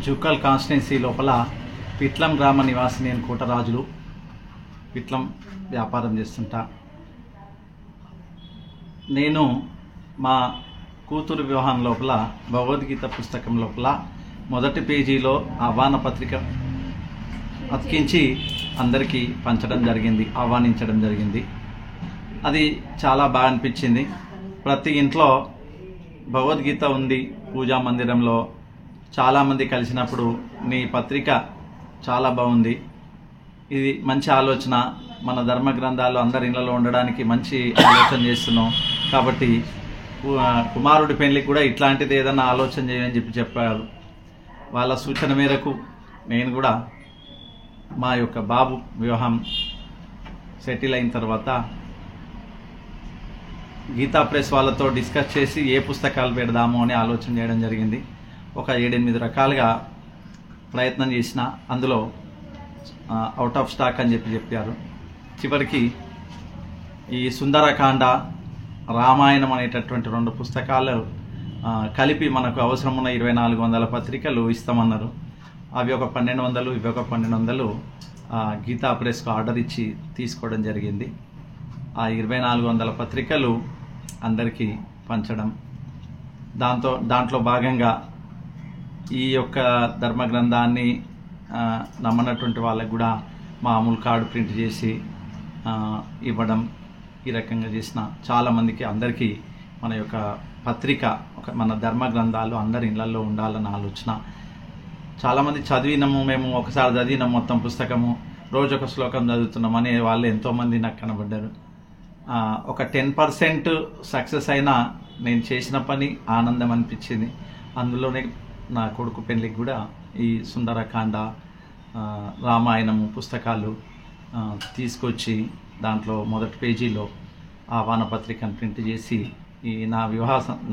Jukkal constituency లోపల పిట్లం గ్రామ నివాసి నేను కోటరాజులు. పిట్లం వ్యాపారం చేస్తుంటా. నేను మా కూతురు వివాహం లోపల భగవద్గీత పుస్తకం లోపల మొదటి పేజీలో ఆహ్వాన పత్రిక అతికించి అందరికీ పంచడం జరిగింది, ఆహ్వానించడం జరిగింది. అది చాలా బాగా అనిపించింది. ప్రతి ఇంట్లో భగవద్గీత ఉంది. పూజా మందిరంలో చాలామంది కలిసినప్పుడు నీ పత్రిక చాలా బాగుంది, ఇది మంచి ఆలోచన, మన ధర్మ గ్రంథాలు అందరి ఇళ్లలో ఉండడానికి మంచి ఆలోచన చేస్తున్నాం కాబట్టి కుమారుడి పెళ్లికి కూడా ఇట్లాంటిది ఏదన్నా ఆలోచన చేయని చెప్పారు. వాళ్ళ సూచన మేరకు నేను కూడా మా యొక్క బాబు వివాహం సెటిల్ అయిన తర్వాత గీతా ప్రెస్ వాళ్ళతో డిస్కస్ చేసి ఏ పుస్తకాలు పెడదాము అని ఆలోచన చేయడం జరిగింది. ఒక 7-8 రకాలుగా ప్రయత్నం చేసిన, అందులో అవుట్ ఆఫ్ స్టాక్ అని చెప్పారు. చివరికి ఈ సుందరకాండ, రామాయణం అనేటటువంటి 2 పుస్తకాలు కలిపి మనకు అవసరం ఉన్న 2400 పత్రికలు ఇస్తామన్నారు. అవి ఒక 1200, ఇవి ఒక 1200 గీతా ప్రెస్కు ఆర్డర్ ఇచ్చి తీసుకోవడం జరిగింది. ఆ 2400 పత్రికలు అందరికీ పంచడం, దాంట్లో భాగంగా ఈ యొక్క ధర్మ గ్రంథాన్ని నమ్మనటువంటి వాళ్ళకు కూడా మామూలు కార్డు ప్రింట్ చేసి ఇవ్వడం, ఈ రకంగా చేసిన చాలామందికి అందరికీ మన యొక్క పత్రిక, మన ధర్మ గ్రంథాలు అందరి ఇళ్లలో ఉండాలన్న ఆలోచన. చాలామంది చదివినాము, మేము ఒకసారి చదివినాం మొత్తం పుస్తకము, రోజొక శ్లోకం చదువుతున్నాం అనే వాళ్ళు ఎంతోమంది నాకు కనబడ్డారు. ఒక 10% సక్సెస్ అయినా నేను చేసిన పని ఆనందం అనిపించింది. అందులోనే నా కొడుకు పెళ్ళికి కూడా ఈ సుందరకాండ, రామాయణము పుస్తకాలు తీసుకొచ్చి దాంట్లో మొదటి పేజీలో ఆహ్వాన పత్రికను ప్రింట్ చేసి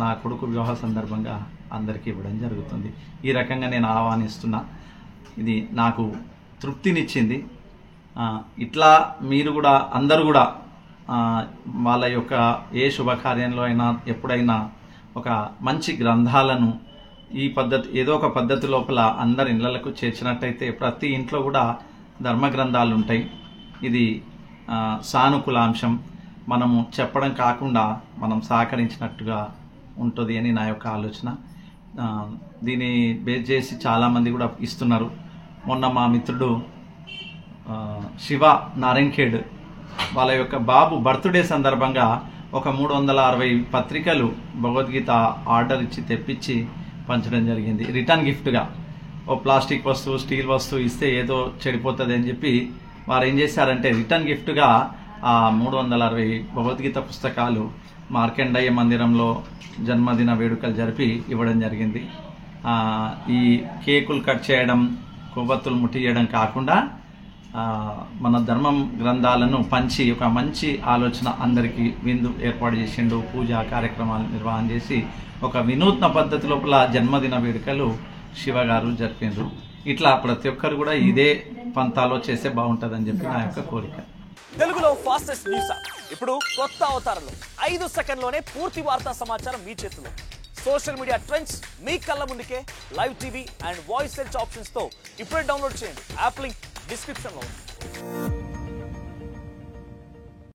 నా కొడుకు వివాహ సందర్భంగా అందరికీ ఇవ్వడం జరుగుతుంది. ఈ రకంగా నేను ఆహ్వానిస్తున్నా. ఇది నాకు తృప్తినిచ్చింది. ఇట్లా మీరు కూడా అందరూ కూడా వాళ్ళ యొక్క ఏ శుభకార్యంలో అయినా ఎప్పుడైనా ఒక మంచి గ్రంథాలను ఈ పద్ధతి ఏదో ఒక పద్ధతి లోపల అందరి ఇళ్లకు చేర్చినట్టయితే ప్రతి ఇంట్లో కూడా ధర్మ గ్రంథాలు ఉంటాయి. ఇది సానుకూలాంశం. మనము చెప్పడం కాకుండా మనం సహకరించినట్టుగా ఉంటుంది అని నా యొక్క ఆలోచన. దీన్ని బేస్ చేసి చాలామంది కూడా ఇస్తున్నారు. మొన్న మా మిత్రుడు శివ నారాయణఖేడ్ వాళ్ళ యొక్క బాబు బర్త్డే సందర్భంగా ఒక 360 పత్రికలు భగవద్గీత ఆర్డర్ ఇచ్చి తెప్పించి పంచడం జరిగింది. రిటర్న్ గిఫ్ట్గా ఓ ప్లాస్టిక్ వస్తువు, స్టీల్ వస్తువు ఇస్తే ఏదో చెడిపోతుంది అని చెప్పి వారు ఏం చేశారంటే రిటర్న్ గిఫ్ట్గా ఆ 360 భగవద్గీత పుస్తకాలు మార్కండేయ మందిరంలో జన్మదిన వేడుకలు జరిపి ఇవ్వడం జరిగింది. ఈ కేకులు కట్ చేయడం, కొవ్వొత్తులు ముట్టియడం కాకుండా మన ధర్మం గ్రంథాలను పంచి ఒక మంచి ఆలోచన, అందరికీ విందు ఏర్పాటు చేసిండు, పూజా కార్యక్రమాలు నిర్వహణ చేసి ఒక వినూత్న పద్ధతి లోపల జన్మదిన వేడుకలు శివగారు జరిపిండ్రు. ఇట్లా ప్రతి ఒక్కరు కూడా ఇదే పంతాలో చేస్తే బాగుంటుందని చెప్పి నా యొక్క కోరిక. తెలుగులో ఫాస్టెస్ట్ న్యూస్ ఇప్పుడు కొత్త అవతారంలో 5 సెకండ్లోనే పూర్తి వార్తా సమాచారం మీ చేతిలో. సోషల్ మీడియా ట్రెండ్స్ మీ కళ్ళ ముందుకే live TV and voice search options తో ఇప్పుడే డౌన్లోడ్ చేయండి. యాప్ లింక్ డిస్క్రిప్షన్ లో ఉంది.